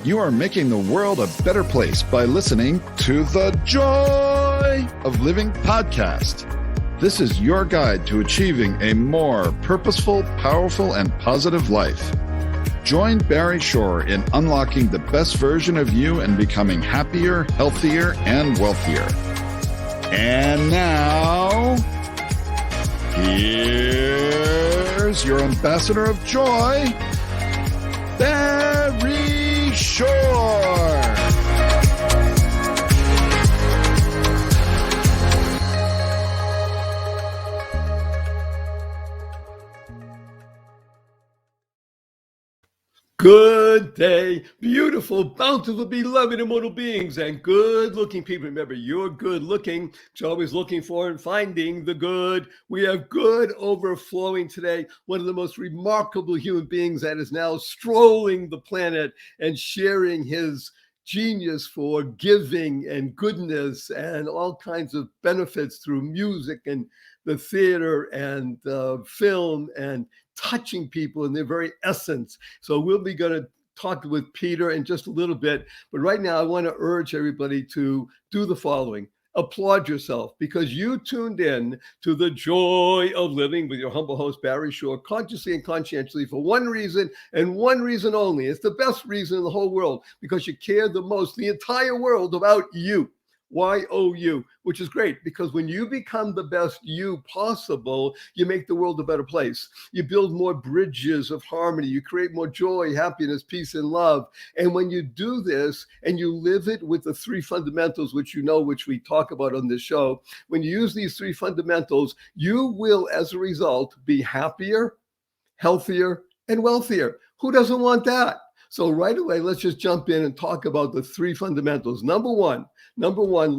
You are making the world a better place by listening to the Joy of Living podcast. This is your guide to achieving a more purposeful, powerful, and positive life. Join Barry Shore in unlocking the best version of you and becoming happier, healthier, and wealthier. And now, here's your ambassador of joy, Barry Shore. Good day, beautiful, bountiful, beloved, immortal beings, and good-looking people. Remember, you're good-looking. You're always looking for and finding the good. We have good overflowing today. One of the most remarkable human beings that is now strolling the planet and sharing his genius for giving and goodness and all kinds of benefits through music and the theater and film and touching people in their very essence. So we'll be going to talk with Peter in just a little bit. But right now, I want to urge everybody to do the following. Applaud yourself because you tuned in to the Joy of Living with your humble host, Barry Shore, consciously and conscientiously for one reason and one reason only. It's the best reason in the whole world because you care the most, the entire world, about you. YOU, which is great because when you become the best you possible, you make the world a better place. You build more bridges of harmony. You create more joy, happiness, peace, and love. And when you do this and you live it with the three fundamentals, which you know, which we talk about on this show, when you use these three fundamentals, you will, as a result, be happier, healthier, and wealthier. Who doesn't want that? So right away, let's just jump in and talk about the three fundamentals. Number one,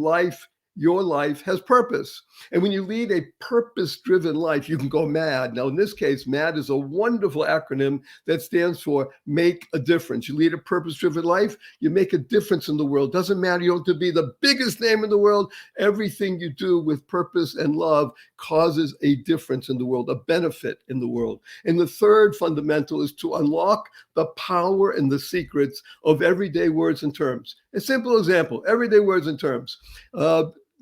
life, your life has purpose. And when you lead a purpose-driven life, you can go MAD. Now, in this case, MAD is a wonderful acronym that stands for make a difference. You lead a purpose-driven life, you make a difference in the world. Doesn't matter, you don't have to be the biggest name in the world. Everything you do with purpose and love causes a difference in the world, a benefit in the world. And the third fundamental is to unlock the power and the secrets of everyday words and terms. A simple example, everyday words and terms.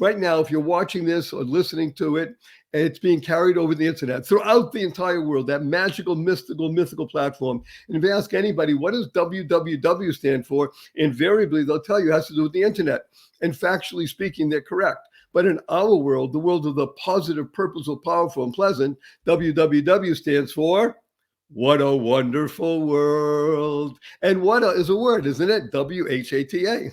Right now, if you're watching this or listening to it, it's being carried over the internet throughout the entire world, that magical, mythical platform. And if you ask anybody, what does www stand for? Invariably, they'll tell you it has to do with the internet. And factually speaking, they're correct. But in our world, the world of the positive, purposeful, powerful, and pleasant, www stands for what a wonderful world. And what a is a word, isn't it? WHATA.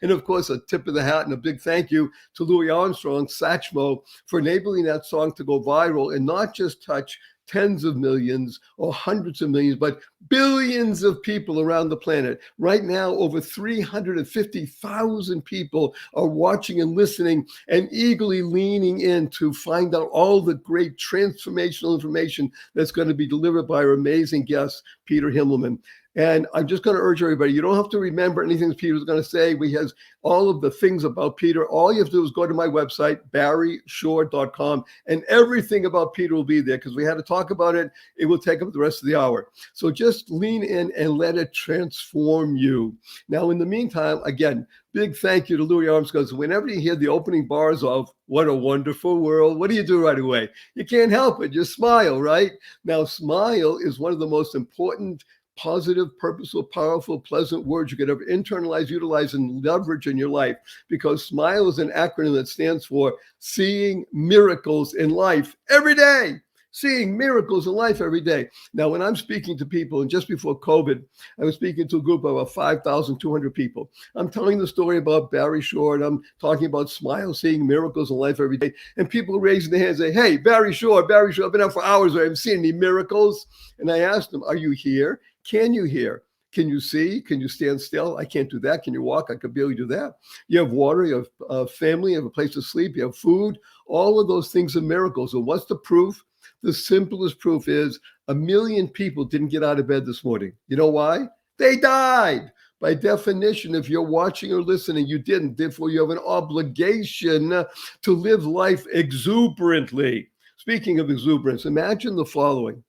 And of course, a tip of the hat and a big thank you to Louis Armstrong, Satchmo, for enabling that song to go viral and not just touch tens of millions or hundreds of millions, but billions of people around the planet. Right now, over 350,000 people are watching and listening and eagerly leaning in to find out all the great transformational information that's going to be delivered by our amazing guest, Peter Himmelman. And I'm just going to urge everybody, you don't have to remember anything that Peter's going to say. We have all of the things about Peter. All you have to do is go to my website, barryshore.com, and everything about Peter will be there because we had to talk about it. It will take up the rest of the hour. So just lean in and let it transform you. Now, in the meantime, again, big thank you to Louis Armstrong because whenever you hear the opening bars of What a Wonderful World, what do you do right away? You can't help it. You smile, right? Now, smile is one of the most important positive, purposeful, powerful, pleasant words you could ever internalize, utilize, and leverage in your life because SMILE is an acronym that stands for Seeing Miracles in Life Every Day. Seeing miracles in life every day. Now, when I'm speaking to people, and just before COVID, I was speaking to a group of about 5,200 people. I'm telling the story about Barry Shore, and I'm talking about SMILE, seeing miracles in life every day. And people are raising their hands and say, hey, Barry Shore, I've been out for hours. I haven't seen any miracles. And I asked them, are you here? Can you hear? Can you see? Can you stand still? I can't do that. Can you walk? I could barely do that. You have water, you have family, you have a place to sleep, you have food. All of those things are miracles. And what's the proof? The simplest proof is 1 million people didn't get out of bed this morning. You know why? They died. By definition, if you're watching or listening, you didn't. Therefore, you have an obligation to live life exuberantly. Speaking of exuberance, imagine the following.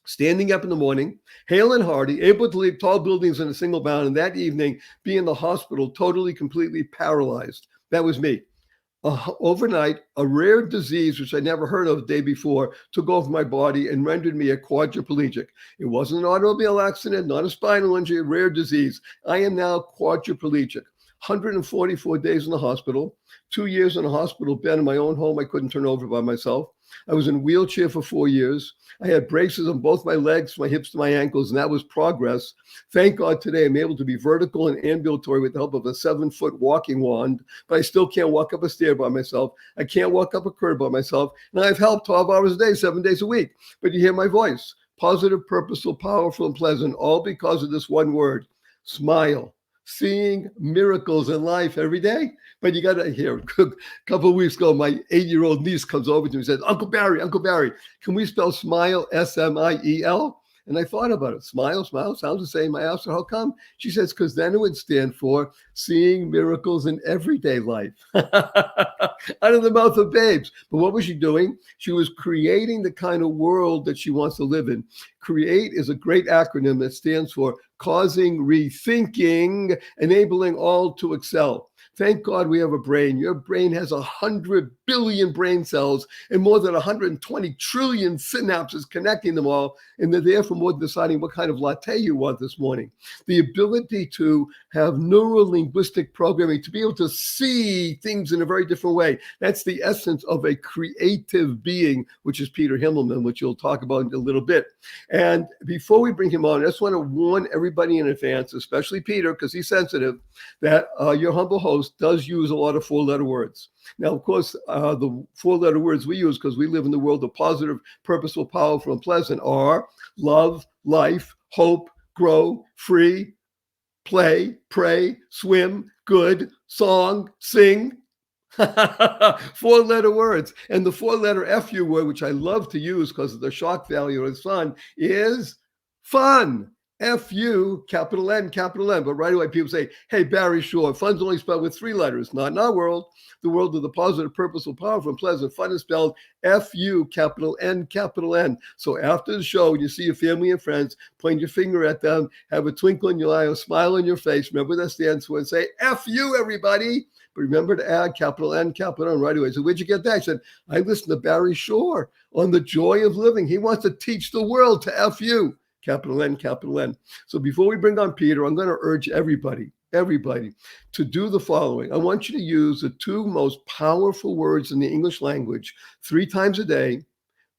standing up in the morning, hale and hearty, able to leap tall buildings in a single bound, and that evening be in the hospital totally, completely paralyzed. That was me. Overnight, a rare disease, which I never heard of the day before, took over my body and rendered me a quadriplegic. It wasn't an automobile accident, not a spinal injury, a rare disease. I am now quadriplegic. 144 days in the hospital, 2 years in a hospital bed in my own home I couldn't turn over by myself. I was in a wheelchair for 4 years. I had braces on both my legs, my hips to my ankles, and that was progress. Thank God today I'm able to be vertical and ambulatory with the help of a 7-foot walking wand, but I still can't walk up a stair by myself. I can't walk up a curb by myself. And I have help 12 hours a day, 7 days a week. But you hear my voice, positive, purposeful, powerful, and pleasant, all because of this one word, smile. Seeing miracles in life every day. But you got to hear, a couple of weeks ago, my 8-year-old niece comes over to me and says, Uncle Barry, can we spell smile, S-M-I-E-L? And I thought about it. Smile, sounds the same. I asked her, how come? She says, because then it would stand for seeing miracles in everyday life. Out of the mouth of babes. But what was she doing? She was creating the kind of world that she wants to live in. CREATE is a great acronym that stands for causing rethinking, enabling all to excel. Thank God we have a brain. Your brain has 100 billion brain cells and more than 120 trillion synapses connecting them all. And they're there for more than deciding what kind of latte you want this morning. The ability to have neuro-linguistic programming, to be able to see things in a very different way. That's the essence of a creative being, which is Peter Himmelman, which you'll talk about in a little bit. And before we bring him on, I just want to warn everybody in advance, especially Peter, because he's sensitive, that your humble host does use a lot of 4-letter words. Now, of course, the 4-letter words we use, because we live in the world of positive, purposeful, powerful, and pleasant, are love, life, hope, grow, free, play, pray, swim, good, song, sing. 4-letter words. And the 4-letter FU word, which I love to use because of the shock value of fun, is fun. F-U, capital N, capital N. But right away people say, hey, Barry, sure, fun's only spelled with 3 letters. Not in our world. The world of the positive, purposeful, powerful, and pleasant. Fun is spelled F-U, capital N, capital N. So after the show, you see your family and friends, point your finger at them, have a twinkle in your eye, a smile on your face. Remember that stands for, and say, F-U, everybody. But remember to add capital N, capital N right away. So where'd you get that? I said, I listened to Barry Shore on the joy of living. He wants to teach the world to F-U. Capital N, capital N. So before we bring on Peter, I'm going to urge everybody to do the following. I want you to use the 2 most powerful words in the English language 3 times a day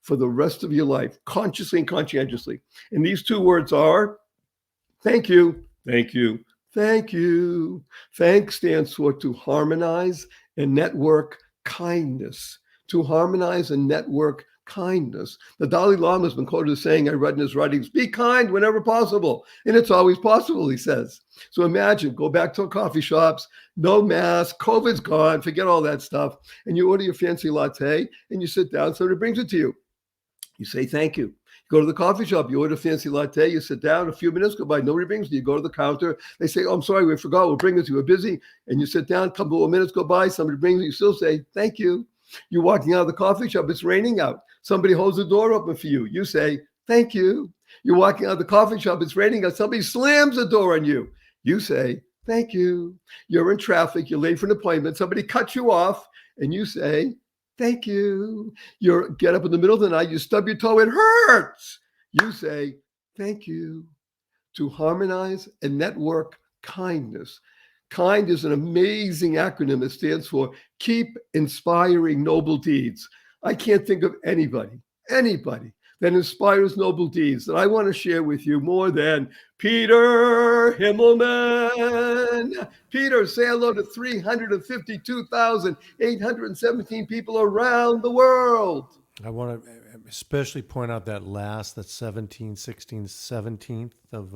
for the rest of your life, consciously and conscientiously. And these 2 words are thank you, thank you, thank you. Thank stands for to harmonize and network kindness. To harmonize and network kindness. The Dalai Lama has been quoted as saying, I read in his writings, be kind whenever possible. And it's always possible, he says. So imagine, go back to our coffee shops, no mask, COVID's gone, forget all that stuff. And you order your fancy latte and you sit down, somebody brings it to you. You say, thank you. You go to the coffee shop, you order a fancy latte, you sit down, a few minutes go by, nobody brings it. You go to the counter, they say, oh, I'm sorry, we forgot, we'll bring it to you, we're busy. And you sit down, a couple of minutes go by, somebody brings it, you still say, thank you. You're walking out of the coffee shop, it's raining out. Somebody holds the door open for you. You say, thank you. You're walking out of the coffee shop, it's raining out. Somebody slams the door on you. You say, thank you. You're in traffic, you're late for an appointment. Somebody cuts you off and you say, thank you. You get up in the middle of the night, you stub your toe, it hurts. You say, thank you. To harmonize and network kindness. KIND is an amazing acronym that stands for Keep Inspiring Noble Deeds. I can't think of anybody that inspires noble deeds that I want to share with you more than Peter Himmelman. Peter, say hello to 352,817 people around the world. I want to especially point out that 17th, 16th, 17th of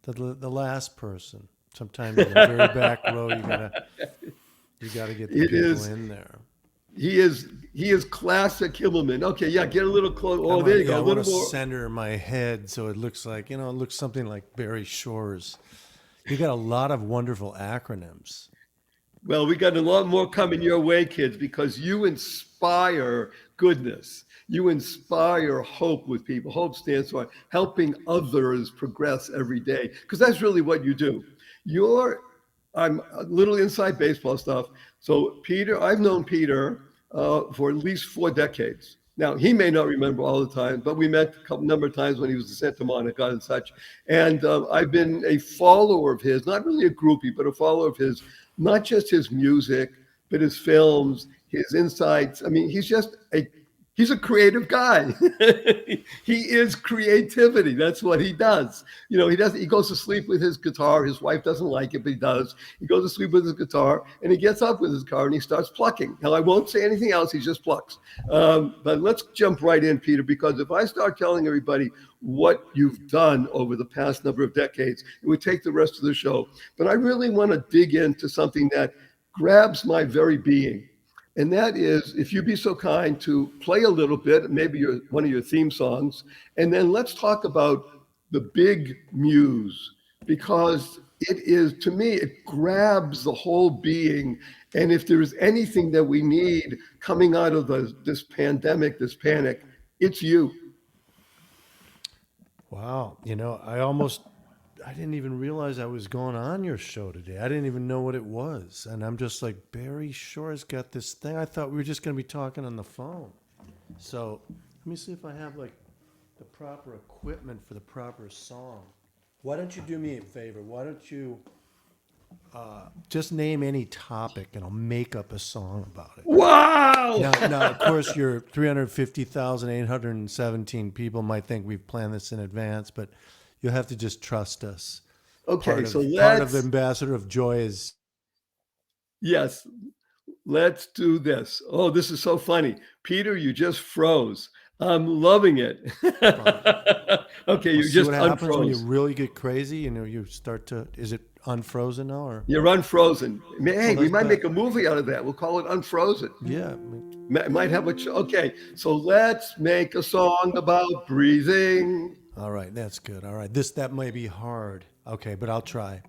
the last person. Sometimes in the very back row, you gotta get the people in there. He is classic Himmelman. Okay, yeah, get a little close. Oh, there you go. I want to center my head so it looks like, it looks something like Barry Shore's. You got a lot of wonderful acronyms. Well, we got a lot more coming your way, kids, because you inspire goodness. You inspire hope with people. Hope stands for helping others progress every day, because that's really what you do. You're, I'm a little inside baseball stuff. So Peter, I've known Peter for at least 4 decades. Now he may not remember all the time, but we met a couple number of times when he was in Santa Monica and such. And I've been a follower of his, not really a groupie, but a follower of his, not just his music, but his films, his insights. I mean, he's a creative guy. He is creativity. That's what he does. He goes to sleep with his guitar. His wife doesn't like it, but he does. He goes to sleep with his guitar and he gets up with his guitar and he starts plucking. Now, I won't say anything else. He just plucks. But let's jump right in, Peter, because if I start telling everybody what you've done over the past number of decades, it would take the rest of the show. But I really want to dig into something that grabs my very being. And that is, if you'd be so kind to play a little bit, maybe one of your theme songs, and then let's talk about the big muse, because it is, to me, it grabs the whole being. And if there's anything that we need coming out of this pandemic, this panic, it's you. Wow. I didn't even realize I was going on your show today. I didn't even know what it was. And I'm just like, Barry Shore's got this thing. I thought we were just going to be talking on the phone. So let me see if I have like the proper equipment for the proper song. Why don't you do me a favor? Why don't you just name any topic and I'll make up a song about it. Wow! Now, of course, your 350,817 people might think we've planned this in advance, but you'll have to just trust us. Okay, part of Ambassador of Joy is... Yes, let's do this. Oh, this is so funny. Peter, you just froze. I'm loving it. Okay, you just what happens unfroze. When you really get crazy, you start to... Is it unfrozen now? Or? You're unfrozen. Hey, we might make a movie out of that. We'll call it Unfrozen. Yeah. Might have a... Okay, so let's make a song about breathing. All right, that's good. All right, that might be hard. Okay, but I'll try.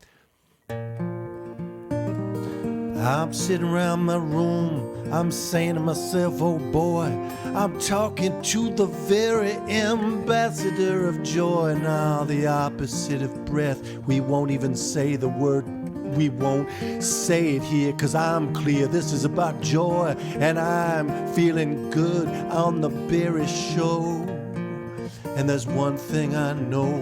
I'm sitting around my room, I'm saying to myself, oh boy, I'm talking to the very ambassador of joy. Now the opposite of breath, we won't even say the word, we won't say it here, 'cause I'm clear, this is about joy, and I'm feeling good on the Barry Show. And there's one thing I know,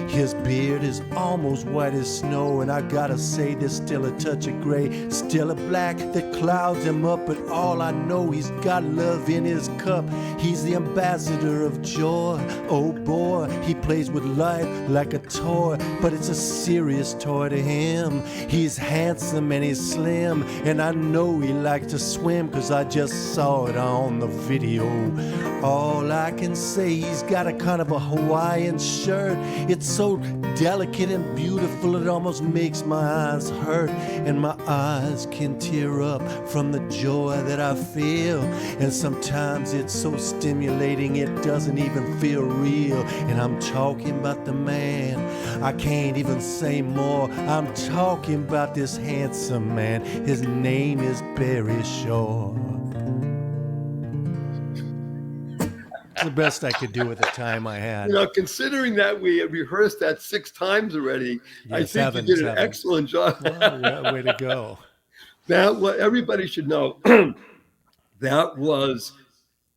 his beard is almost white as snow, and I gotta say there's still a touch of gray, still a black that clouds him up, but all I know, he's got love in his cup. He's the ambassador of joy. Oh boy, he plays with life like a toy, but it's a serious toy to him. He's handsome and he's slim, and I know he likes to swim, 'cause I just saw it on the video. All I can say, he's got a kind of a Hawaiian shirt. It's so delicate and beautiful, it almost makes my eyes hurt, and my eyes can tear up from the joy that I feel. And sometimes it's so stimulating, it doesn't even feel real. And I'm talking about the man, I can't even say more. I'm talking about this handsome man. His name is Barry Shore. The best I could do with the time I had. Considering that we had rehearsed that 6 times already, yeah, I think you did an excellent job. Well, yeah, way to go. That what everybody should know. That was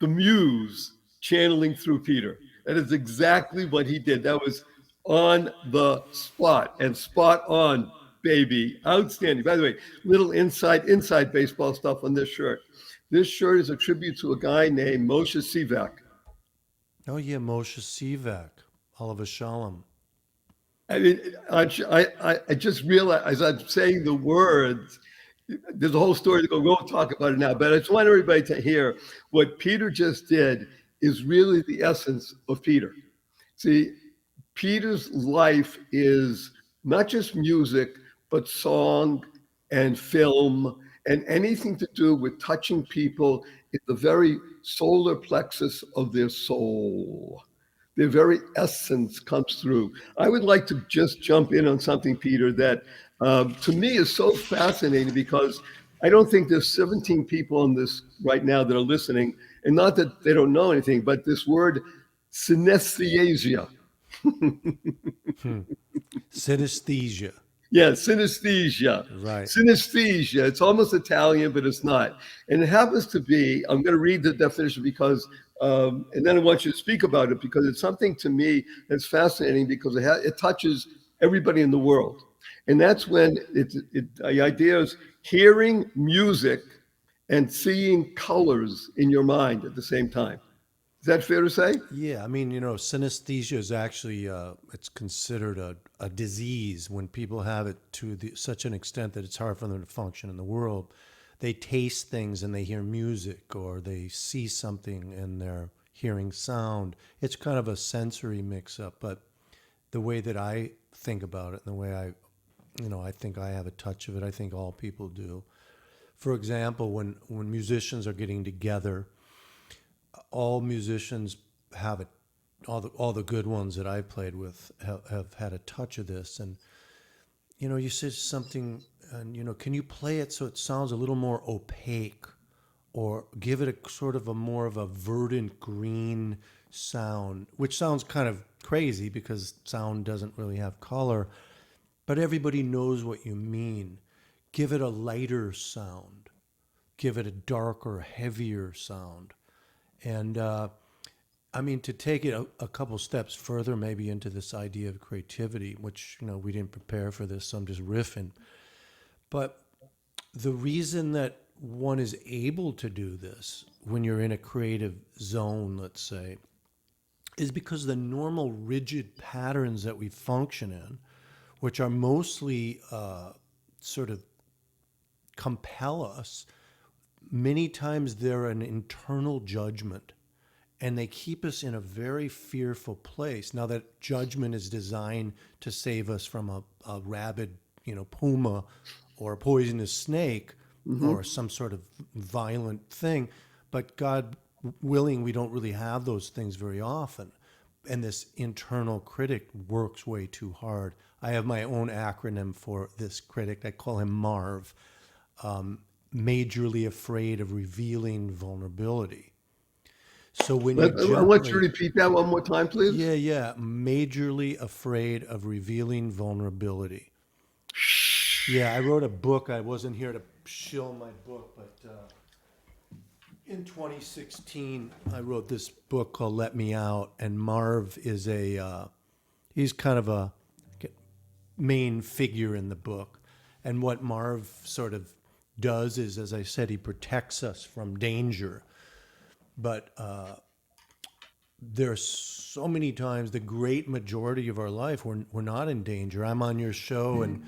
the muse channeling through Peter. That is exactly what he did. That was on the spot and spot on, baby. Outstanding. By the way, little inside baseball stuff on this shirt. This shirt is a tribute to a guy named Moshe Sivak. Oh, yeah, Moshe Sivak, Oliver Shalom. I mean, I just realized as I'm saying the words, there's a whole story to go. We won't talk about it now, but I just want everybody to hear what Peter just did is really the essence of Peter. See, Peter's life is not just music, but song and film and anything to do with touching people in the very solar plexus of their soul. Their very essence comes through. I would like to just jump in on something, Peter, that to me is so fascinating, because I don't think there's 17 people on this right now that are listening And not that they don't know anything, but this word synesthesia. Synesthesia. Yeah, synesthesia. Right. Synesthesia. It's almost Italian, but it's not. And it happens to be, I'm going to read the definition because, and then I want you to speak about it because it's something to me that's fascinating because it touches everybody in the world. And that's when the idea is hearing music and seeing colors in your mind at the same time. Is that fair to say? Yeah, I mean, synesthesia is actually it's considered a disease when people have it to such an extent that it's hard for them to function in the world. They taste things and they hear music, or they see something and they're hearing sound. It's kind of a sensory mix-up, but the way that I think about it, and the way I think I have a touch of it. I think all people do. For example, when musicians are getting together, all musicians have it. All the good ones that I've played with have had a touch of this. And you said something, and can you play it so it sounds a little more opaque, or give it a sort of a more of a verdant green sound, which sounds kind of crazy because sound doesn't really have color, but everybody knows what you mean. Give it a lighter sound. Give it a darker, heavier sound. And to take it a couple steps further, maybe into this idea of creativity, which, we didn't prepare for this, so I'm just riffing. But the reason that one is able to do this when you're in a creative zone, let's say, is because the normal rigid patterns that we function in, which are mostly sort of compel us, many times they're an internal judgment, and they keep us in a very fearful place. Now, that judgment is designed to save us from a rabid, puma or a poisonous snake or some sort of violent thing. But God willing, we don't really have those things very often. And this internal critic works way too hard. I have my own acronym for this critic. I call him MARV, majorly afraid of revealing vulnerability. So when you I want you to repeat that one more time, please. Yeah. Majorly afraid of revealing vulnerability. Yeah, I wrote a book. I wasn't here to shill my book, but in 2016, I wrote this book called Let Me Out, and Marv is he's kind of a main figure in the book. And what Marv sort of does is, as I said, he protects us from danger. But there's so many times, the great majority of our life, we're not in danger. I'm on your show and,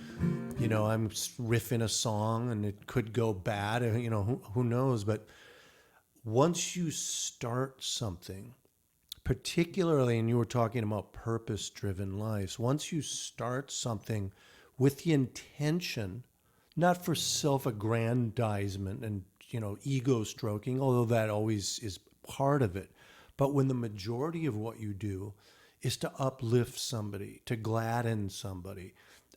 I'm riffing a song and it could go bad, who knows. But once you start something, particularly, and you were talking about purpose-driven lives, once you start something with the intention, not for self-aggrandizement and, ego stroking, although that always is part of it, but when the majority of what you do is to uplift somebody, to gladden somebody.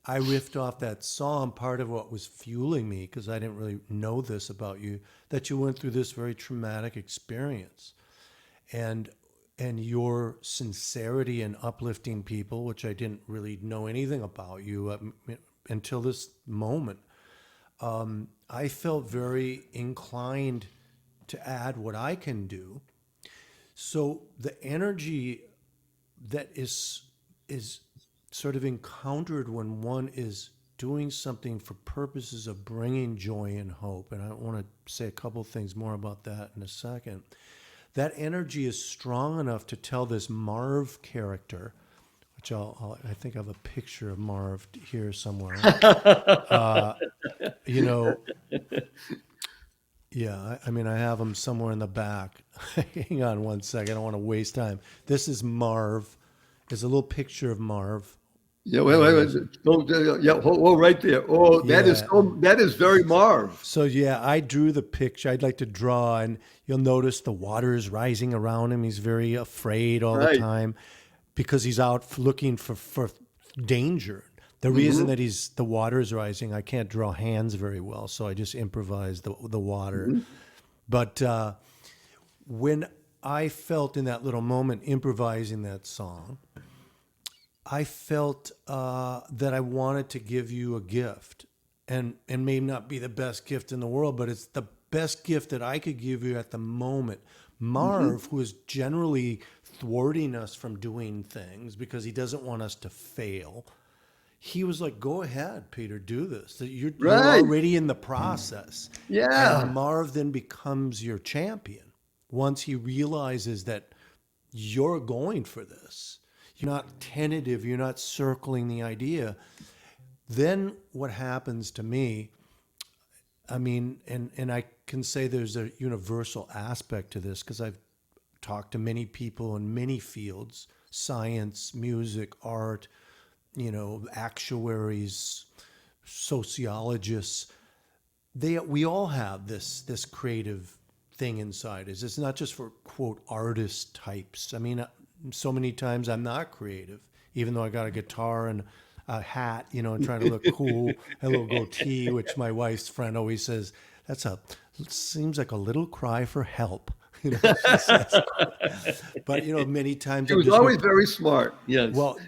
I riffed off that song, part of what was fueling me, because I didn't really know this about you, that you went through this very traumatic experience. And your sincerity in uplifting people, which I didn't really know anything about you until this moment, I felt very inclined to add what I can do. So the energy that is sort of encountered when one is doing something for purposes of bringing joy and hope, and I want to say a couple things more about that in a second. That energy is strong enough to tell this Marv character, which I think I have a picture of Marv here somewhere. Yeah, I have him somewhere in the back. Hang on one second. I don't want to waste time. This is Marv. There's a little picture of Marv. Yeah, wait. Right there. Oh, that is very Marv. So yeah, I drew the picture. I'd like to draw, and you'll notice the water is rising around him. He's very afraid all the time because he's out looking for danger. The reason that the water is rising, I can't draw hands very well, so I just improvised the water. But when I felt in that little moment improvising that song, I felt that I wanted to give you a gift, and may not be the best gift in the world, but it's the best gift that I could give you at the moment. Marv, who is generally thwarting us from doing things because he doesn't want us to fail, he was like, "Go ahead, Peter, do this. That you're Right. already in the process." Yeah. And Marv then becomes your champion once he realizes that you're going for this. You're not tentative. You're not circling the idea. Then what happens to me, I mean, and I can say there's a universal aspect to this because I've talked to many people in many fields, science, music, art, actuaries, sociologists. We all have this creative thing inside us. It's not just for quote artist types. I mean, so many times I'm not creative, even though I got a guitar and a hat, and trying to look cool, a little goatee, which my wife's friend always says, seems like a little cry for help. She says. But, many times He I'm was just, always very smart. Yes. well,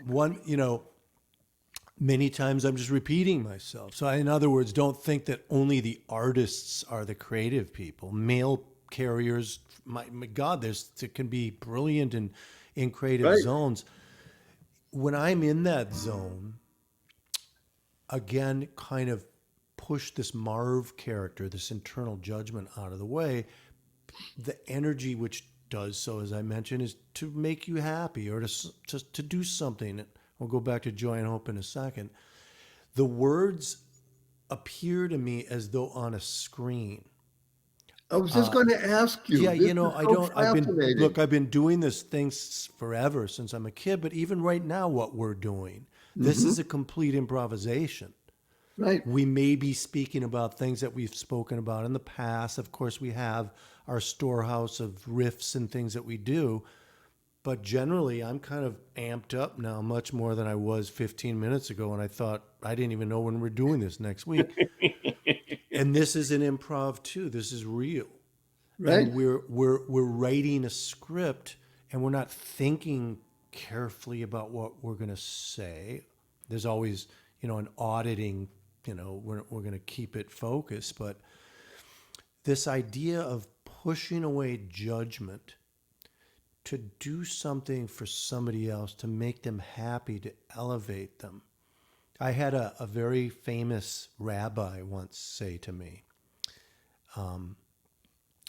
many times I'm just repeating myself. So in other words, don't think that only the artists are the creative people. Mail carriers, my God, it can be brilliant in creative Right. zones. When I'm in that zone, again, kind of push this Marv character, this internal judgment out of the way. The energy which does so, as I mentioned, is to make you happy or to do something. We'll go back to joy and hope in a second. The words appear to me as though on a screen. I was just going to ask you. Yeah, This is so fascinating. I've been doing this thing forever since I'm a kid, but even right now, what we're doing, this is a complete improvisation. Right. We may be speaking about things that we've spoken about in the past. Of course, we have our storehouse of riffs and things that we do. But generally, I'm kind of amped up now, much more than I was 15 minutes ago. And I thought, I didn't even know when we're doing this next week. And this is an improv too. This is real. Right. And we're writing a script, and we're not thinking carefully about what we're going to say. There's always, an auditing, we're going to keep it focused. But this idea of pushing away judgment to do something for somebody else, to make them happy, to elevate them. I had a very famous rabbi once say to me,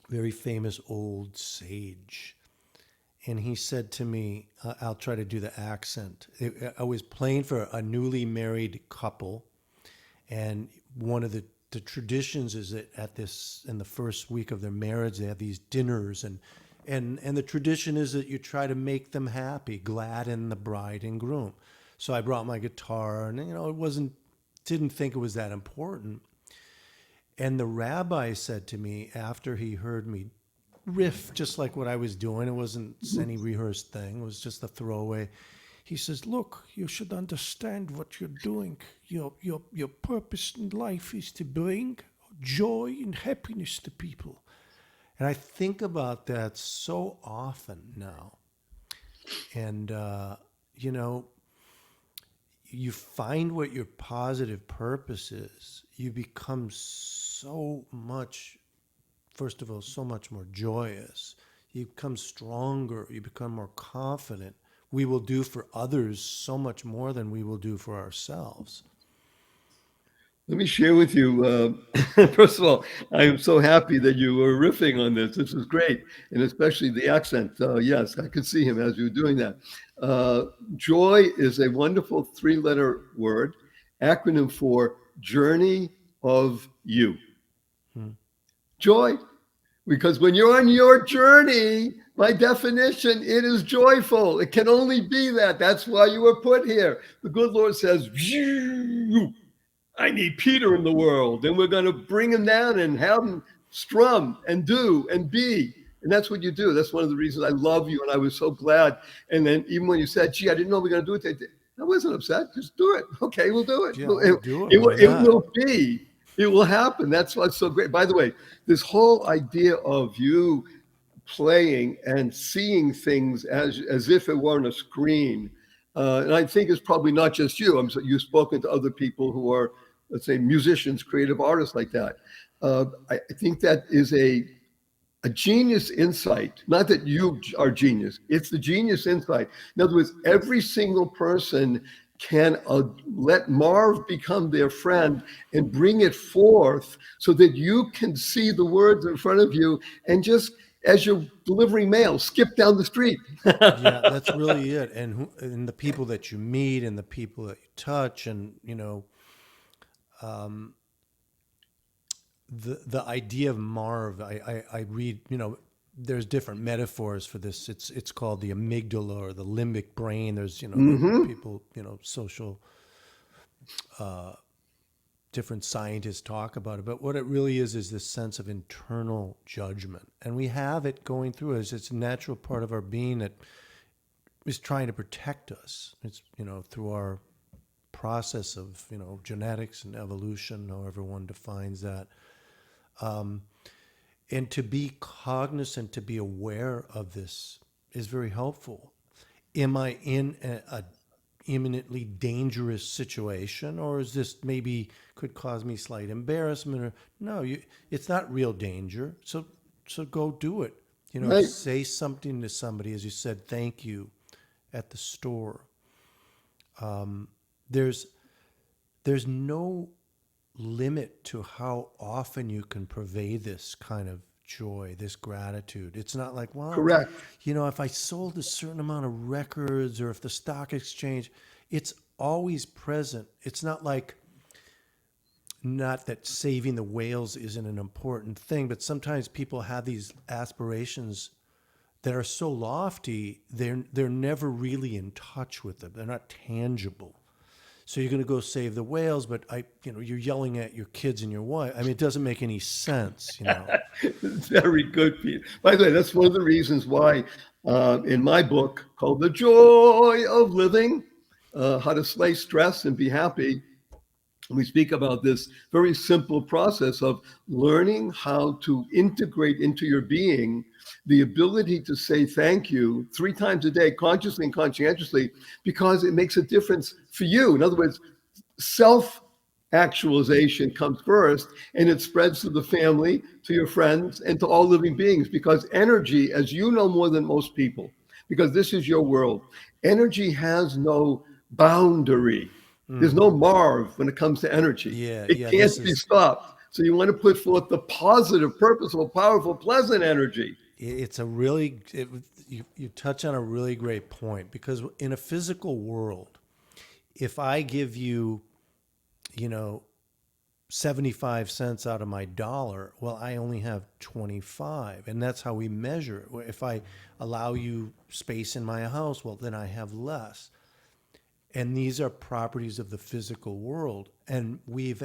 very famous old sage. And he said to me, I'll try to do the accent. I was playing for a newly married couple. And one of the traditions is that in the first week of their marriage, they have these dinners. And the tradition is that you try to make them happy, gladden the bride and groom. So I brought my guitar and, didn't think it was that important. And the rabbi said to me after he heard me riff just like what I was doing, it wasn't any rehearsed thing, it was just a throwaway. He says, "Look, you should understand what you're doing. Your purpose in life is to bring joy and happiness to people." And I think about that so often now. And, you find what your positive purpose is. You become so much, first of all, so much more joyous. You become stronger. You become more confident. We will do for others so much more than we will do for ourselves. Let me share with you. First of all, I am so happy that you were riffing on this. This is great, and especially the accent. Yes, I could see him as you were doing that. Joy is a wonderful three-letter word, acronym for Journey of You. Joy, because when you're on your journey, by definition, it is joyful. It can only be that. That's why you were put here. The good Lord says, I need Peter in the world, and we're going to bring him down and have him strum and do and be. And that's what you do. That's one of the reasons I love you, and I was so glad. And then even when you said, gee, I didn't know we were going to do it, I wasn't upset. Just do it. Okay, we'll do it. Yeah, It will be. It will happen. That's what's so great. By the way, this whole idea of you playing and seeing things as if it were on a screen. And I think it's probably not just you. You've spoken to other people who are, let's say, musicians, creative artists like that. I think that is a genius insight. Not that you are genius, it's the genius insight. In other words, every single person can let Marv become their friend and bring it forth so that you can see the words in front of you and just, as you're delivering mail, skip down the street. Yeah, that's really it. And the people that you meet and the people that you touch, and the idea of Marv, I read, there's different metaphors for this. It's called the amygdala or the limbic brain. There's people, social different scientists talk about it, but what it really is this sense of internal judgment, and we have it going through us. It's a natural part of our being that is trying to protect us. It's through our process of genetics and evolution, however one defines that. And to be cognizant, to be aware of this is very helpful. Am I in a imminently dangerous situation, or is this maybe could cause me slight embarrassment? Or no, it's not real danger. So go do it. Right. Say something to somebody, as you said, thank you at the store. There's no limit to how often you can purvey this kind of joy, this gratitude. It's not like, well, Correct. If I sold a certain amount of records or if the stock exchange, it's always present. It's not like, not that saving the whales isn't an important thing, but sometimes people have these aspirations that are so lofty, they're never really in touch with them. They're not tangible. So you're going to go save the whales, but you're yelling at your kids and your wife. I mean, it doesn't make any sense, Very good, Pete. By the way, that's one of the reasons why in my book called The Joy of Living, How to Slay Stress and Be Happy, we speak about this very simple process of learning how to integrate into your being the ability to say thank you 3 times a day, consciously and conscientiously, because it makes a difference for you. In other words, self-actualization comes first, and it spreads to the family, to your friends, and to all living beings, because energy, as you know more than most people, because this is your world, energy has no boundary. There's no Marv when it comes to energy. Yeah, It yeah, can't be stopped. So you want to put forth the positive, purposeful, powerful, pleasant energy. It's a really, you touch on a really great point, because in a physical world, if I give you, 75 cents out of my dollar, well, I only have 25. And that's how we measure it. If I allow you space in my house, well, then I have less. And these are properties of the physical world. And we've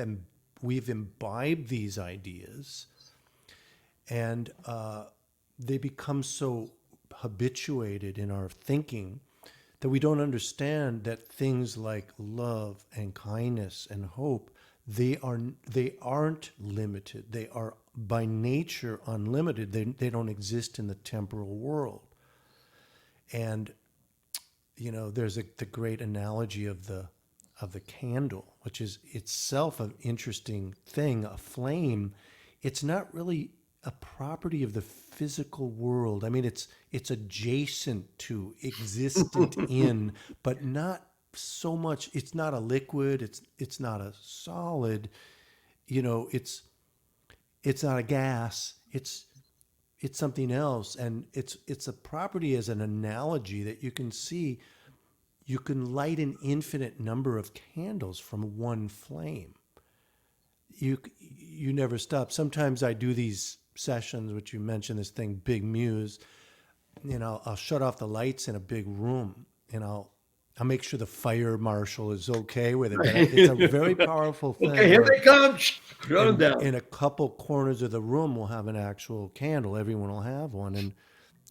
imbibed these ideas, and they become so habituated in our thinking that we don't understand that things like love and kindness and hope, they aren't limited. They are by nature unlimited. They don't exist in the temporal world. And there's the great analogy of the candle, which is itself an interesting thing. A flame, it's not really a property of the physical world. I mean, it's adjacent to, existent in, but not so much. It's not a liquid. It's not a solid. It's not a gas. It's something else, and it's a property as an analogy that you can see. You can light an infinite number of candles from one flame. You never stop. Sometimes I do these sessions, which you mentioned, this thing, Big Muse. I'll shut off the lights in a big room, and I'll make sure the fire marshal is okay with it. But it's a very powerful thing. Okay, here they come. Shut them down. In a couple corners of the room, we'll have an actual candle. Everyone will have one, and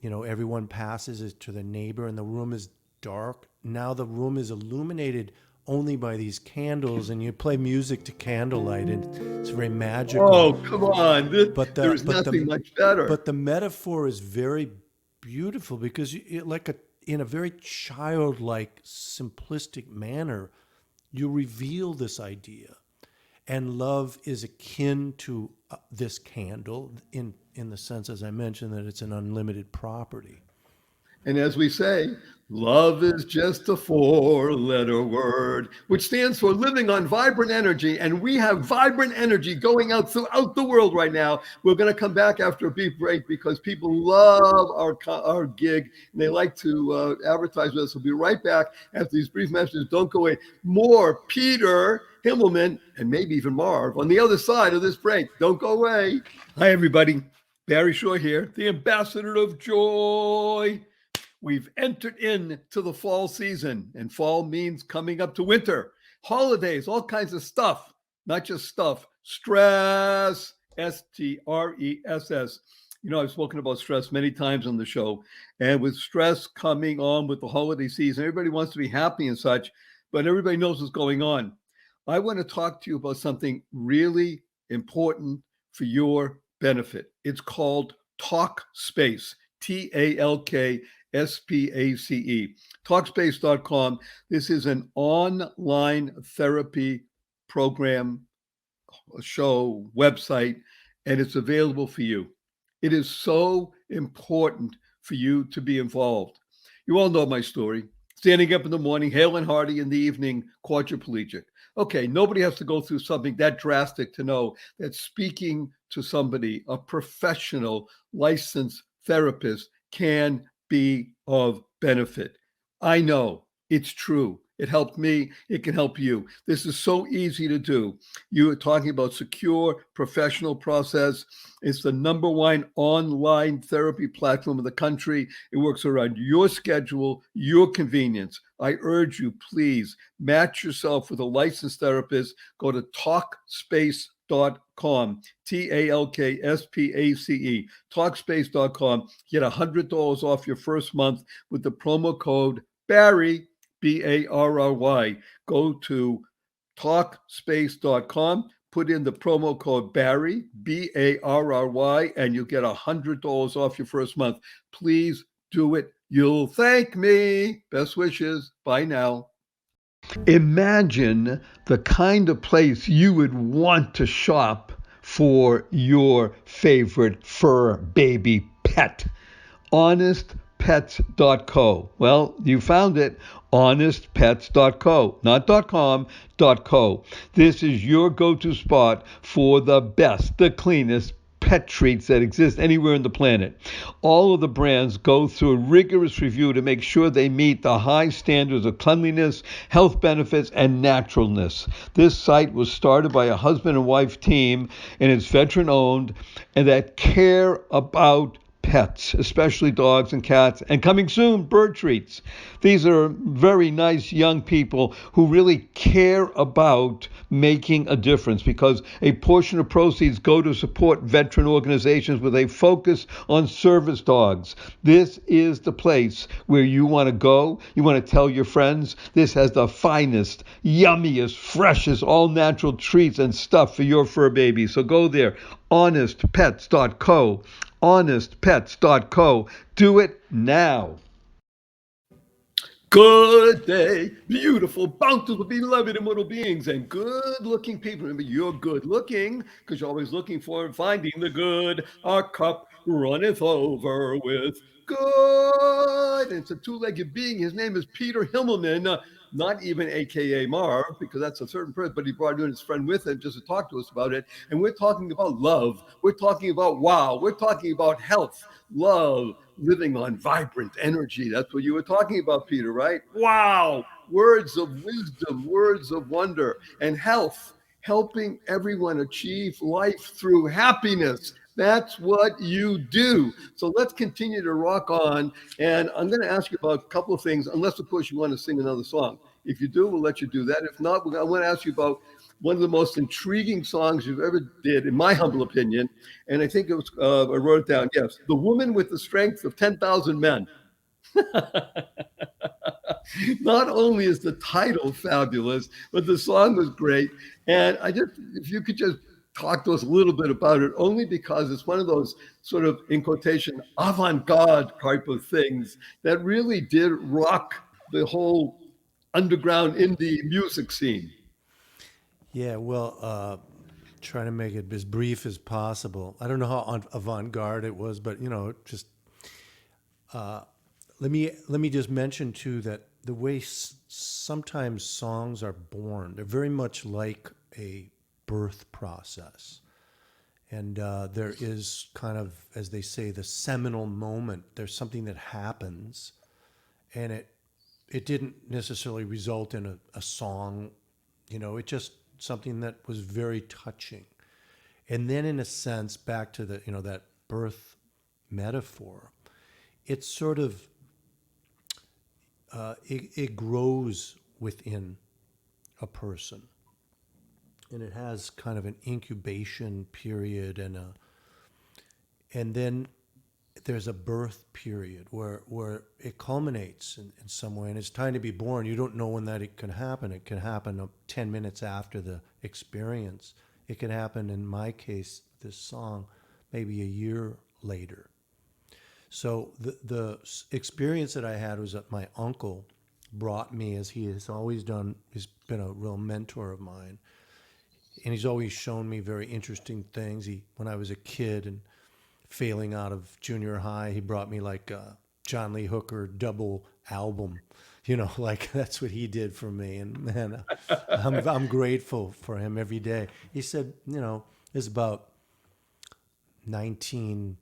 everyone passes it to the neighbor, and the room is dark. Now the room is illuminated only by these candles, and you play music to candlelight, and it's very magical. Oh, come on. But There is nothing much better. the metaphor is very beautiful because in a very childlike, simplistic manner, you reveal this idea, and love is akin to this candle in the sense, as I mentioned, that it's an unlimited property. And as we say, love is just a four-letter word, which stands for living on vibrant energy. And we have vibrant energy going out throughout the world right now. We're going to come back after a brief break because people love our gig and they like to advertise with us. We'll be right back after these brief messages. Don't go away. More Peter Himmelman and maybe even Marv on the other side of this break. Don't go away. Hi, everybody. Barry Shore here, the ambassador of joy. We've entered into the fall season, and fall means coming up to winter, holidays, all kinds of stuff, not just stuff, stress, S-T-R-E-S-S. You know, I've spoken about stress many times on the show, and with stress coming on with the holiday season, everybody wants to be happy and such, but everybody knows what's going on. I want to talk to you about something really important for your benefit. It's called Talk Space, Talk SPACE, Talkspace.com. This is an online therapy program, show, website, and it's available for you. It is so important for you to be involved. You all know my story. Standing up in the morning, hale and hearty, in the evening, quadriplegic. Okay, nobody has to go through something that drastic to know that speaking to somebody, a professional licensed therapist, can be of benefit. I know it's true. It helped me. It can help you. This is so easy to do. You are talking about secure professional process. It's the number one online therapy platform in the country. It works around your schedule, your convenience. I urge you, please match yourself with a licensed therapist. Go to Talkspace.com, Talkspace, Talkspace.com. Get $100 off your first month with the promo code Barry, Barry. Go to Talkspace.com, put in the promo code Barry, Barry, and you'll get $100 off your first month. Please do it. You'll thank me. Best wishes. Bye now. Imagine the kind of place you would want to shop for your favorite fur baby pet. HonestPets.co. Well, you found it. HonestPets.co. Not .com, .co. This is your go-to spot for the best, the cleanest pet treats that exist anywhere on the planet. All of the brands go through a rigorous review to make sure they meet the high standards of cleanliness, health benefits, and naturalness. This site was started by a husband and wife team, and it's veteran-owned, and that care about pets, especially dogs and cats, and coming soon, bird treats. These are very nice young people who really care about making a difference because a portion of proceeds go to support veteran organizations with a focus on service dogs. This is the place where you want to go. You want to tell your friends. This has the finest, yummiest, freshest, all-natural treats and stuff for your fur baby. So go there, honestpets.co. honestpets.co. Do it now. Good day, beautiful, bountiful, beloved immortal beings, and good-looking people. Remember, you're good-looking because you're always looking for and finding the good. Our cup runneth over with good. And it's a two-legged being. His name is Peter Himmelman, not even AKA Marv, because that's a certain person, but he brought in his friend with him just to talk to us about it. And we're talking about love. We're talking about wow. We're talking about health, love, living on vibrant energy. That's what you were talking about, Peter, right? Wow. Words of wisdom, words of wonder, and health, helping everyone achieve life through happiness. That's what you do. So let's continue to rock on. And I'm going to ask you about a couple of things, unless, of course, you want to sing another song. If you do, we'll let you do that. If not, I want to ask you about one of the most intriguing songs you've ever did, in my humble opinion. And I think it was, I wrote it down. Yes. The Woman with the Strength of 10,000 Men. Not only is the title fabulous, but the song was great. And if you could just talk to us a little bit about it, only because it's one of those sort of, in quotation, avant-garde type of things that really did rock the whole underground indie music scene. Yeah, well, trying to make it as brief as possible. I don't know how avant-garde it was, but just let me just mention too that the way sometimes songs are born, they're very much like a birth process. And there is kind of, as they say, the seminal moment. There's something that happens, and it didn't necessarily result in a song. It just something that was very touching. And then, in a sense, back to the that birth metaphor, it's sort of it grows within a person, and it has kind of an incubation period, and then there's a birth period where it culminates in some way, and it's time to be born. You don't know when that it can happen. It can happen 10 minutes after the experience. It can happen, in my case, this song, maybe a year later. So the experience that I had was that my uncle brought me, as he has always done. He's been a real mentor of mine, and he's always shown me very interesting things. When I was a kid and failing out of junior high, he brought me like a John Lee Hooker double album. Like that's what he did for me. And man, I'm grateful for him every day. He said, it's about 19,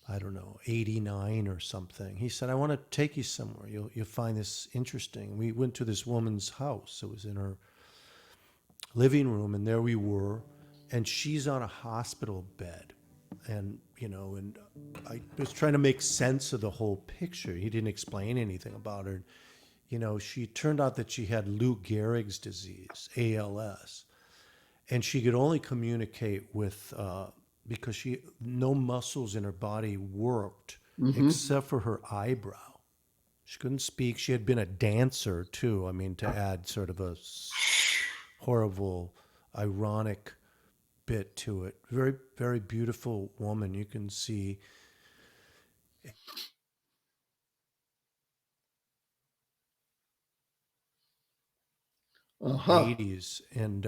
I don't know, 89 or something. He said, I want to take you somewhere. You'll find this interesting. We went to this woman's house. It was in her living room, and there we were, and she's on a hospital bed. And and I was trying to make sense of the whole picture. He didn't explain anything about her. She turned out that she had Lou Gehrig's disease, ALS, and she could only communicate with because no muscles in her body worked except for her eyebrow. She couldn't speak. She had been a dancer too. I mean, to add sort of a horrible, ironic bit to it. Very, very beautiful woman. You can see Uh-huh. 80s, and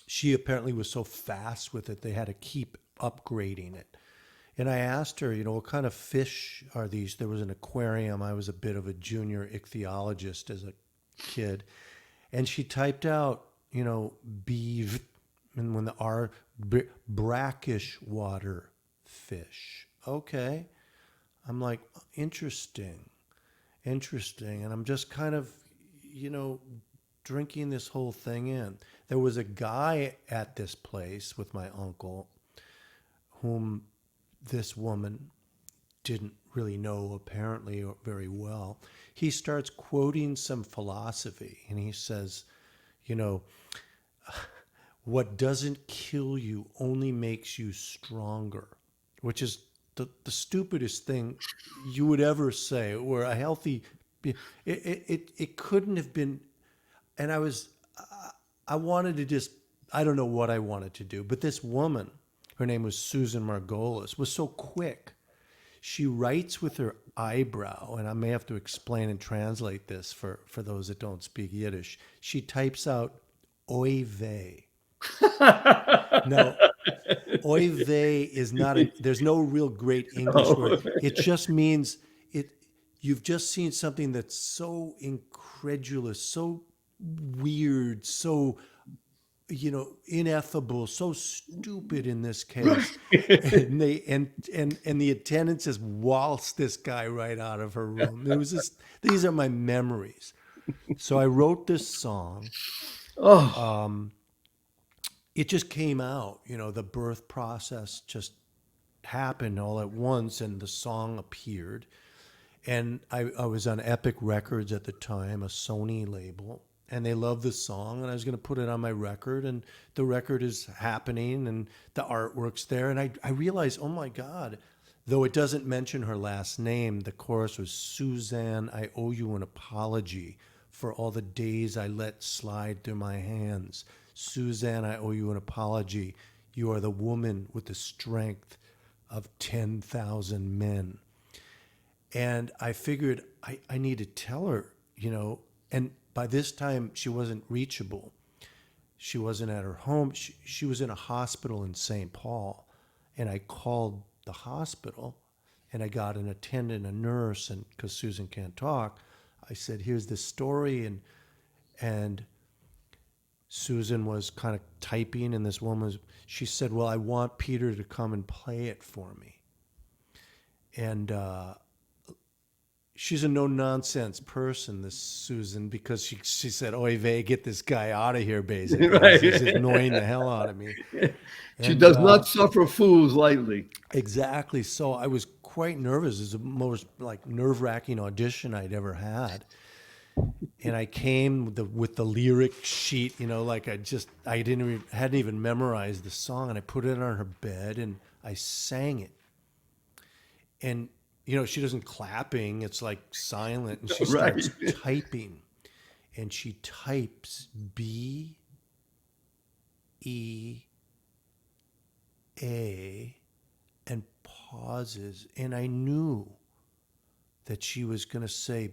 she apparently was so fast with it they had to keep upgrading it. And I asked her, what kind of fish are these? There was an aquarium. I was a bit of a junior ichthyologist as a kid, and she typed out, beeve, and when the R, brackish water fish. Okay. I'm like, interesting. And I'm just kind of, drinking this whole thing in. There was a guy at this place with my uncle whom this woman didn't really know, apparently, or very well. He starts quoting some philosophy, and he says, what doesn't kill you only makes you stronger, which is the stupidest thing you would ever say. Where a healthy, it couldn't have been. And I wanted to just, I don't know what I wanted to do, but this woman, her name was Susan Margolis, was so quick. She writes with her eyebrow, and I may have to explain and translate this for those that don't speak Yiddish. She types out oy vey. No, oy vey is not there's no real great English word. It just means you've just seen something that's so incredulous, so weird, so ineffable, so stupid in this case. And the attendants just waltzed this guy right out of her room. It was just, these are my memories. So I wrote this song. It just came out, the birth process just happened all at once, and the song appeared. And I was on Epic Records at the time, a Sony label, and they loved the song, and I was going to put it on my record, and the record is happening, and the artwork's there, and I realized, oh my God, Though it doesn't mention her last name, the chorus was, Suzanne, I owe you an apology for all the days I let slide through my hands. Suzanne, I owe you an apology. You are the woman with the strength of 10,000 men. And I figured I need to tell her, and by this time she wasn't reachable. She wasn't at her home. She was in a hospital in St. Paul. And I called the hospital and I got an attendant, a nurse, and because Susan can't talk, I said, here's this story. And Susan was kind of typing, and this woman, she said, well, I want Peter to come and play it for me. And she's a no-nonsense person, this Susan, because she said, oy vey, get this guy out of here, basically. Right. He's annoying the hell out of me. She does not suffer fools lightly. Exactly. So I was quite nervous. It was the most nerve-wracking audition I'd ever had. And I came with the lyric sheet, I hadn't even memorized the song, and I put it on her bed and I sang it. And she doesn't clapping, it's like silent, and she starts typing. And she types B-E-A and pauses. And I knew that she was going to say,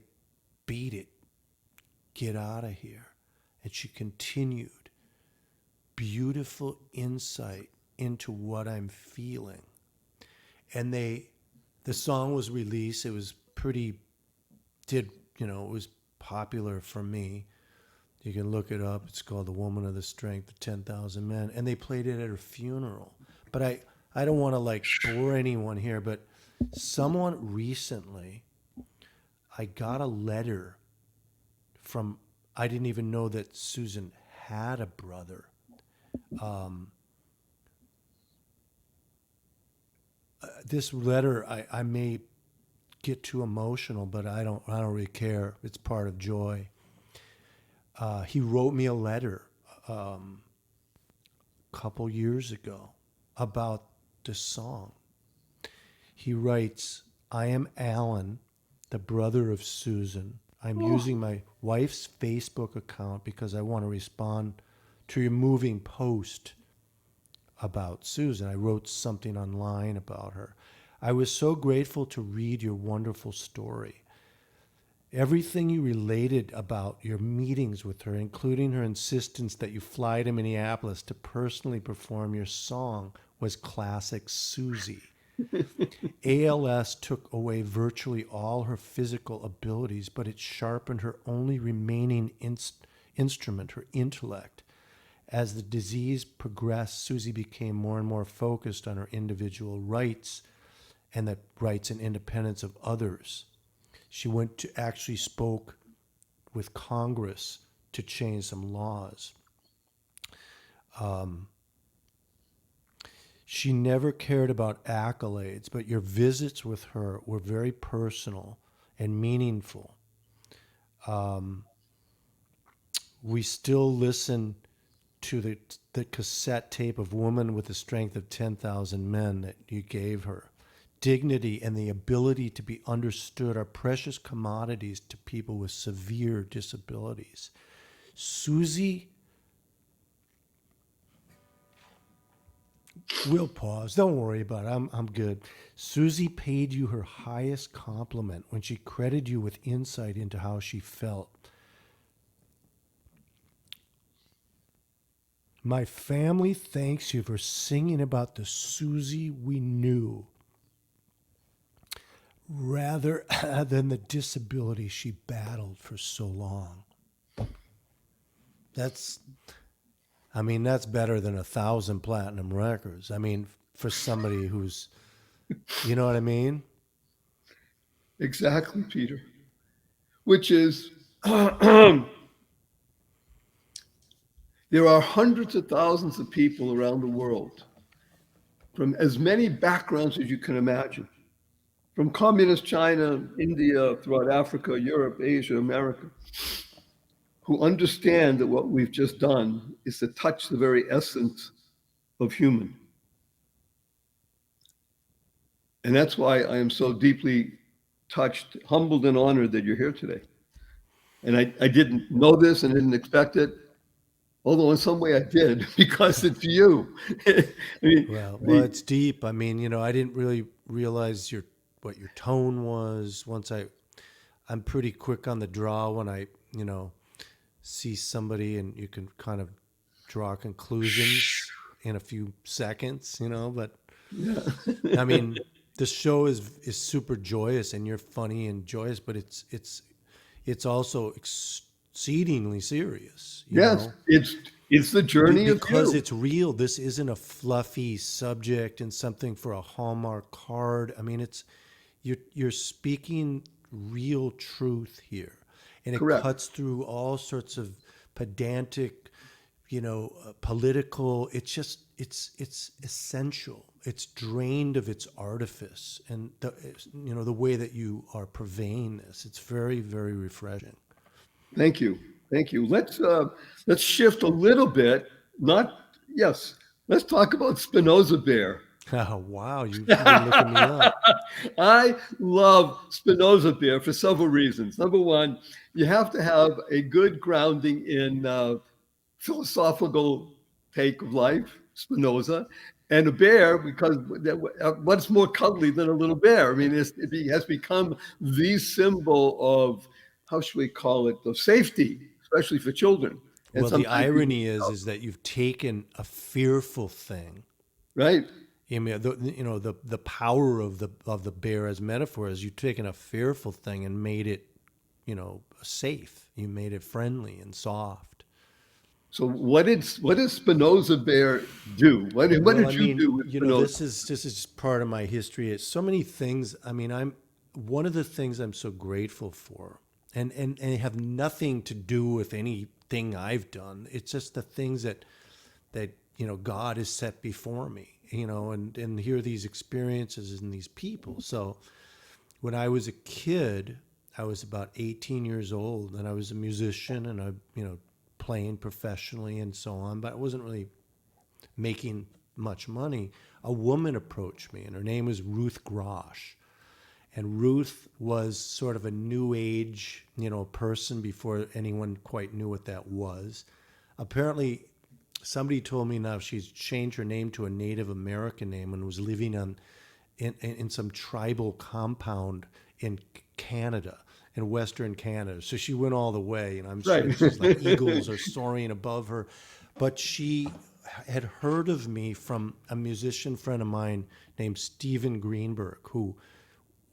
beat it, get out of here. And she continued, beautiful insight into what I'm feeling. And the song was released. It was it was popular for me. You can look it up. It's called The Woman of the Strength of 10,000 Men. And they played it at her funeral. But I don't want to bore anyone here, but someone recently, I got a letter from, I didn't even know that Susan had a brother. This letter, I may get too emotional, but I don't really care. It's part of joy. He wrote me a letter a couple years ago about this song. He writes, I am Alan, the brother of Susan. I'm using my wife's Facebook account because I want to respond to your moving post about Susan. I wrote something online about her. I was so grateful to read your wonderful story. Everything you related about your meetings with her, including her insistence that you fly to Minneapolis to personally perform your song, was classic Susie. ALS took away virtually all her physical abilities, but it sharpened her only remaining instrument, her intellect. As the disease progressed, Susie became more and more focused on her individual rights and the rights and independence of others. She actually spoke with Congress to change some laws. She never cared about accolades, but your visits with her were very personal and meaningful. We still listen to the cassette tape of Woman with the Strength of 10,000 Men that you gave her. Dignity and the ability to be understood are precious commodities to people with severe disabilities. Susie, we'll pause. Don't worry about it. I'm good. Susie paid you her highest compliment when she credited you with insight into how she felt. My family thanks you for singing about the Susie we knew, rather than the disability she battled for so long. That's better than 1,000 platinum records. For somebody who's, you know what I mean? Exactly, Peter. Which is, there are hundreds of thousands of people around the world from as many backgrounds as you can imagine, from communist China, India, throughout Africa, Europe, Asia, America, who understand that what we've just done is to touch the very essence of human. And that's why I am so deeply touched, humbled, and honored that you're here today. And I didn't know this and didn't expect it, although in some way I did because it's you. I mean, Well, it's deep. I mean, I didn't really realize what your tone was. I'm pretty quick on the draw when I, see somebody, and you can kind of draw conclusions in a few seconds, but yeah. I mean, the show is super joyous, and you're funny and joyous, but it's also exceedingly serious, Yes, it's the journey of because you. it's real. This isn't a fluffy subject and something for a Hallmark card. I mean, you're speaking real truth here, and it Correct. cuts through all sorts of pedantic, political. It's essential. It's drained of its artifice, and the way that you are purveying this. It's very, very refreshing. Thank you. Thank you. Let's shift a little bit. Not yes. Let's talk about Spinoza Bear. Oh, wow, you've been looking me up. I love Spinoza Bear for several reasons. Number one, you have to have a good grounding in philosophical take of life, Spinoza, and a bear because what's more cuddly than a little bear? I mean, it has become the symbol of, how should we call it, the safety, especially for children. And Well, the sometimes even irony is that you've taken a fearful thing. right. I mean, the power of the bear as metaphor is you've taken a fearful thing and made it, safe. You made it friendly and soft. So what does Spinoza Bear do? What Well, did I you mean, do with Spinoza? this is part of my history. It's so many things. I mean, I'm one of the things I'm so grateful for, and have nothing to do with anything I've done. It's just the things that God has set before me, and hear these experiences and these people. So when I was a kid, I was about 18 years old, and I was a musician, and I, playing professionally and so on, but I wasn't really making much money. A woman approached me, and her name was Ruth Grosh. And Ruth was sort of a new age, person before anyone quite knew what that was. Apparently, somebody told me now she's changed her name to a Native American name and was living in some tribal compound in Canada, in Western Canada. So she went all the way, and I'm sure Right. she's like eagles are soaring above her. But she had heard of me from a musician friend of mine named Steven Greenberg, who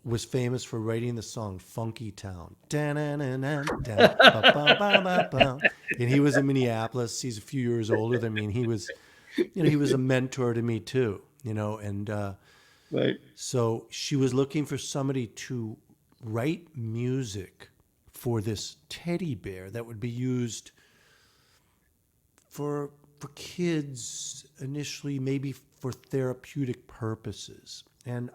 was famous for writing the song Funky Town. And he was in Minneapolis. He's a few years older than me, and he was a mentor to me too, and Right. so she was looking for somebody to write music for this teddy bear that would be used for kids initially, maybe for therapeutic purposes. And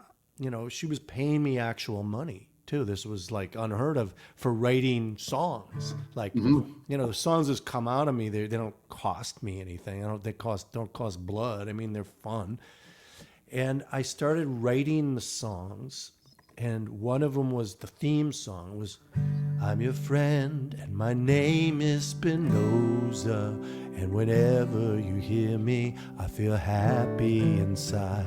she was paying me actual money too. This was like unheard of for writing songs. Like, the songs that come out of me, they don't cost me anything. They don't cost blood. I mean, they're fun. And I started writing the songs, and one of them was the theme song. It was, I'm your friend, and my name is Spinoza, and whenever you hear me, I feel happy inside.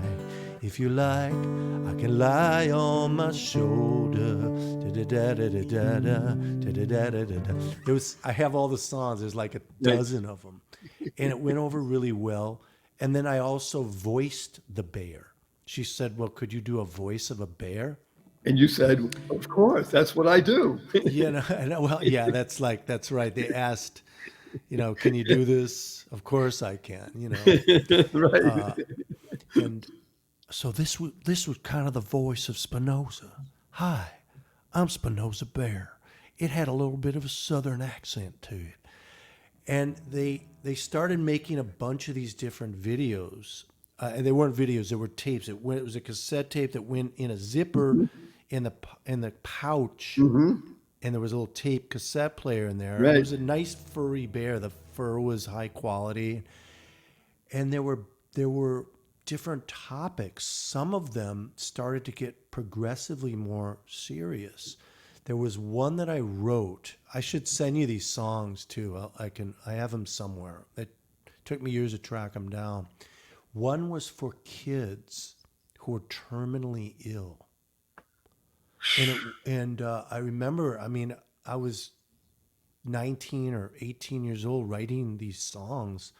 If you like, I can lie on my shoulder. It was. I have all the songs. There's like a dozen of them, and it went over really well. And then I also voiced the bear. She said, "Well, could you do a voice of a bear?" And you said, of course, that's what I do. Well, yeah, that's right. They asked, can you do this? Of course I can. Right. And so this was kind of the voice of Spinoza. Hi, I'm Spinoza Bear. It had a little bit of a southern accent to it. And they started making a bunch of these different videos. And they weren't videos, they were tapes. It was a cassette tape that went in a zipper in the pouch. And there was a little tape cassette player in there. Right. It was a nice furry bear. The fur was high quality. And there were different topics. Some of them started to get progressively more serious. There was one that I wrote. I should send you these songs too. I have them somewhere. It took me years to track them down. One was for kids who were terminally ill. And I remember, I mean, I was 19 or 18 years old writing these songs,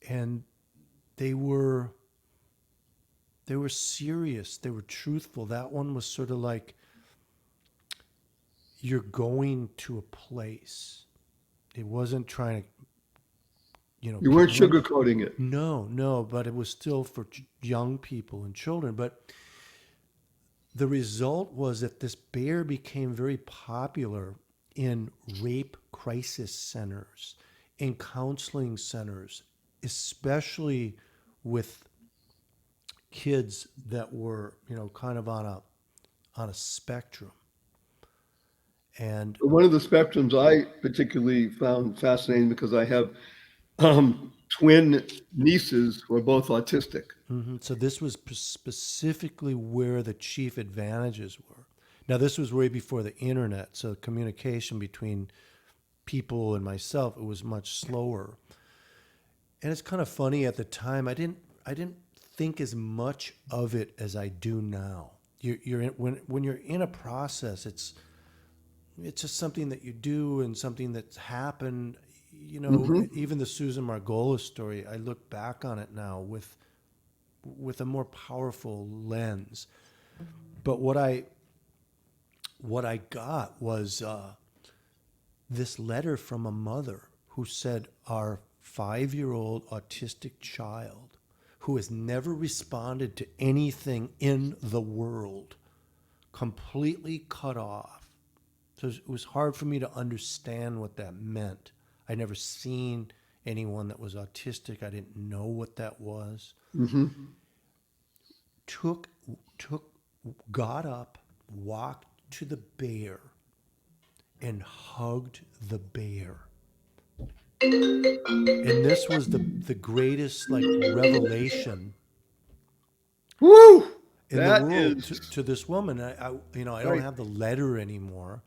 and they were serious, they were truthful. That one was sort of like, you're going to a place. It wasn't trying to, You weren't sugarcoating it. No, but it was still for young people and children. But the result was that this bear became very popular in rape crisis centers, in counseling centers, especially with kids that were, kind of on a spectrum. And One of the spectrums I particularly found fascinating because I have twin nieces who are both autistic. so this was specifically where the chief advantages were. Now, this was way before the internet, so communication between people and myself, it was much slower. And it's kind of funny, at the time, I didn't think as much of it as I do now. When you're in a process, it's just something that you do and something that's happened. Even the Susan Margolis story, I look back on it now with a more powerful lens. But what I got was this letter from a mother who said, our 5-year-old autistic child, who has never responded to anything in the world, completely cut off. So it was hard for me to understand what that meant. I'd never seen anyone that was autistic. I didn't know what that was. Got up, walked to the bear, and hugged the bear. And this was the greatest revelation Woo! in That the world is to this woman. I don't Right. have the letter anymore.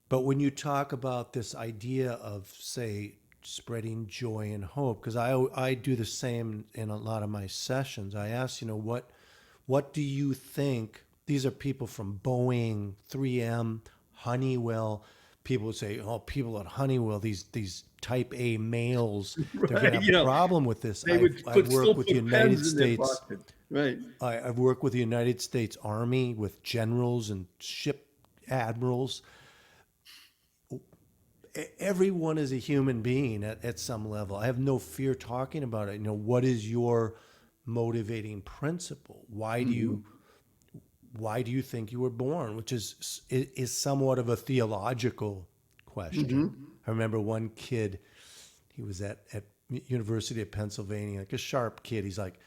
But when you talk about this idea of, say, spreading joy and hope, because I do the same in a lot of my sessions. I ask, what do you think? These are people from Boeing, 3M, Honeywell. People would say, oh, people at Honeywell, these type A males, they're going Right, to have a problem with this. they would I've still worked with the put United pens in their States. pocket. Right. I've worked with the United States Army, with generals and ship admirals. Everyone is a human being at some level. I have no fear talking about it. What is your motivating principle? Why do you think you were born? Which is somewhat of a theological question. I remember one kid, he was at University of Pennsylvania, like a sharp kid. He's like,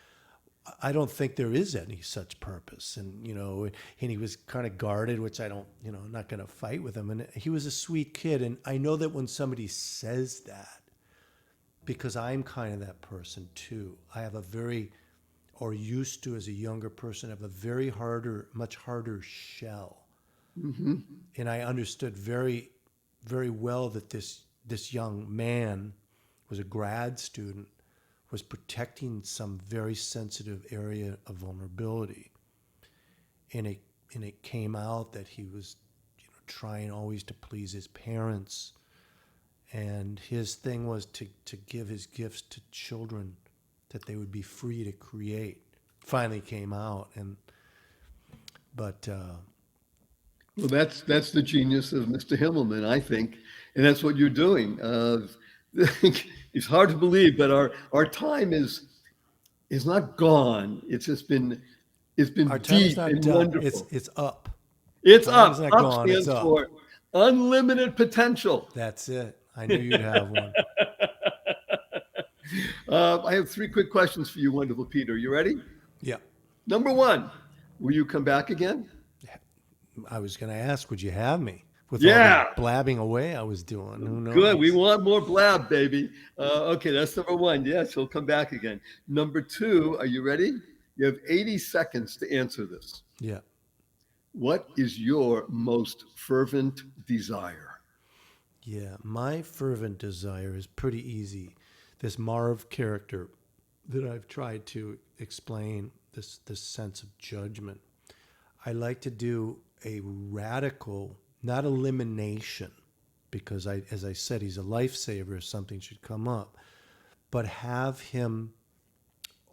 I don't think there is any such purpose. And, and he was kind of guarded, which I don't, I'm not going to fight with him. And he was a sweet kid. And I know that when somebody says that, because I'm kind of that person too, I have used to, as a younger person, have a much harder shell. And I understood very, very well that this young man was a grad student, was protecting some very sensitive area of vulnerability. And it came out that he was trying always to please his parents. And his thing was to give his gifts to children that they would be free to create. Finally came out. Well, that's the genius of Mr. Himmelman, I think. And that's what you're doing. It's hard to believe, but our time is not gone. It's been our time is deep not and done. wonderful. It's up. It's Time up. is not Up gone, stands it's up. for unlimited potential. That's it. I knew you'd have one. I have 3 quick questions for you, wonderful Peter. You ready? Yeah. Number 1, will you come back again? I was going to ask, would you have me? with all Yeah. the blabbing away I was doing. Who knows? Good. We want more blab, baby. Okay, that's number one. Yes, he'll come back again. Number two, are you ready? You have 80 seconds to answer this. Yeah. What is your most fervent desire? Yeah. My fervent desire is pretty easy. This Marv character that I've tried to explain, this sense of judgment. I like to do a radical, not elimination, because as I said, he's a lifesaver if something should come up, but have him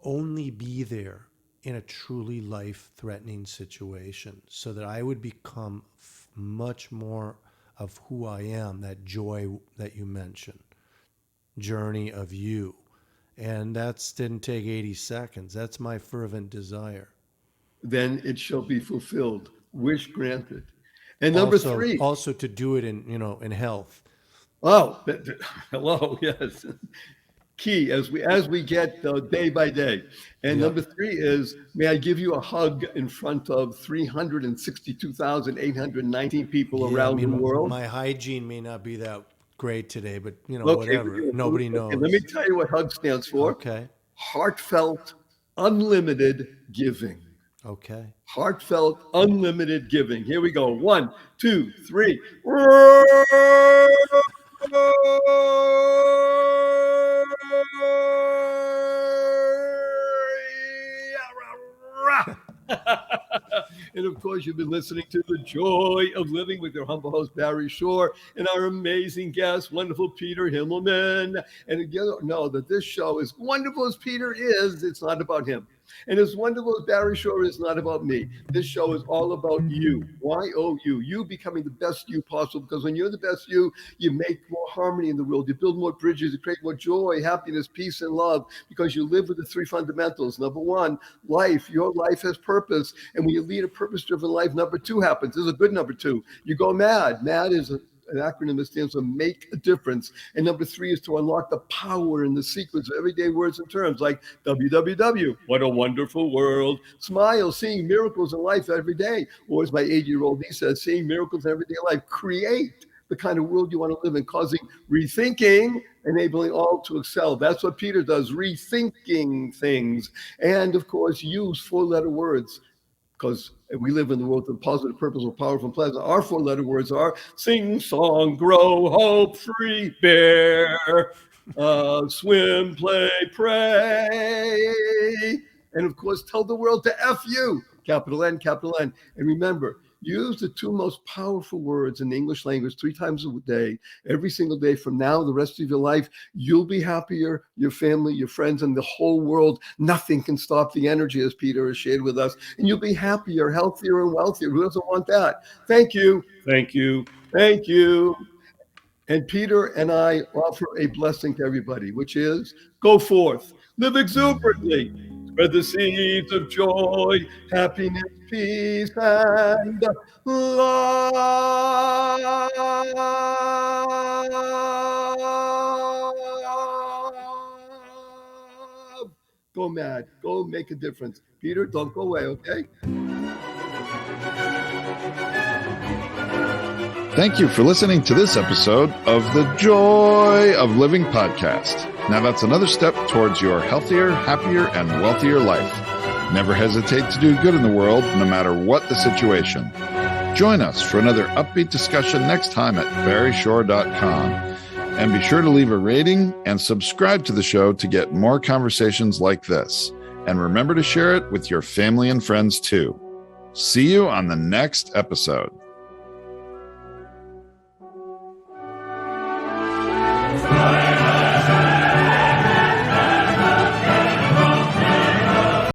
only be there in a truly life-threatening situation so that I would become much more of who I am, that joy that you mentioned, journey of you. And that didn't take 80 seconds. That's my fervent desire. Then it shall be fulfilled. Wish granted. And number three. Also to do it in health. Oh, hello. Yes. Key as we get day by day. And number three is, may I give you a hug in front of 362,819 people around the world? My hygiene may not be that great today, but whatever. Nobody knows. Let me tell you what HUG stands for. Okay. Heartfelt, unlimited giving. Okay. Heartfelt, unlimited giving. Here we go. 1, 2, 3. And of course, you've been listening to The Joy of Living with your humble host, Barry Shore, and our amazing guest, wonderful Peter Himmelman. And you know that this show, as wonderful as Peter is, it's not about him. And as wonderful as Barry Shore is, not about me. This show is all about you. Y-O-U. You becoming the best you possible. Because when you're the best you make more harmony in the world. You build more bridges. You create more joy, happiness, peace, and love. Because you live with the three fundamentals. Number one, life. Your life has purpose. And when you lead a purpose-driven life, number two happens. This is a good number two. You go mad. Mad is an acronym that stands for make a difference. And number three is to unlock the power and the secrets of everyday words and terms like WWW, what a wonderful world. Smile, seeing miracles in life every day. Or as my 8-year-old niece says, seeing miracles in everyday life. Create the kind of world you want to live in, causing rethinking, enabling all to excel. That's what Peter does, rethinking things. And of course, use 4-letter words. Because we live in the world of positive, purposeful, powerful, and pleasant. Our 4-letter words are sing, song, grow, hope, free, bear, swim, play, pray. And of course, tell the world to F you, capital N, capital N. And remember, use the 2 most powerful words in the English language 3 times a day, every single day from now, the rest of your life. You'll be happier, your family, your friends, and the whole world. Nothing can stop the energy, as Peter has shared with us. And you'll be happier, healthier, and wealthier. Who doesn't want that? Thank you. Thank you. Thank you. And Peter and I offer a blessing to everybody, which is go forth, live exuberantly, spread the seeds of joy, happiness, peace, and love. Go mad. Go make a difference. Peter, don't go away, okay? Thank you for listening to this episode of the Joy of Living podcast. Now that's another step towards your healthier, happier, and wealthier life. Never hesitate to do good in the world, no matter what the situation. Join us for another upbeat discussion next time at barryshore.com. And be sure to leave a rating and subscribe to the show to get more conversations like this. And remember to share it with your family and friends too. See you on the next episode.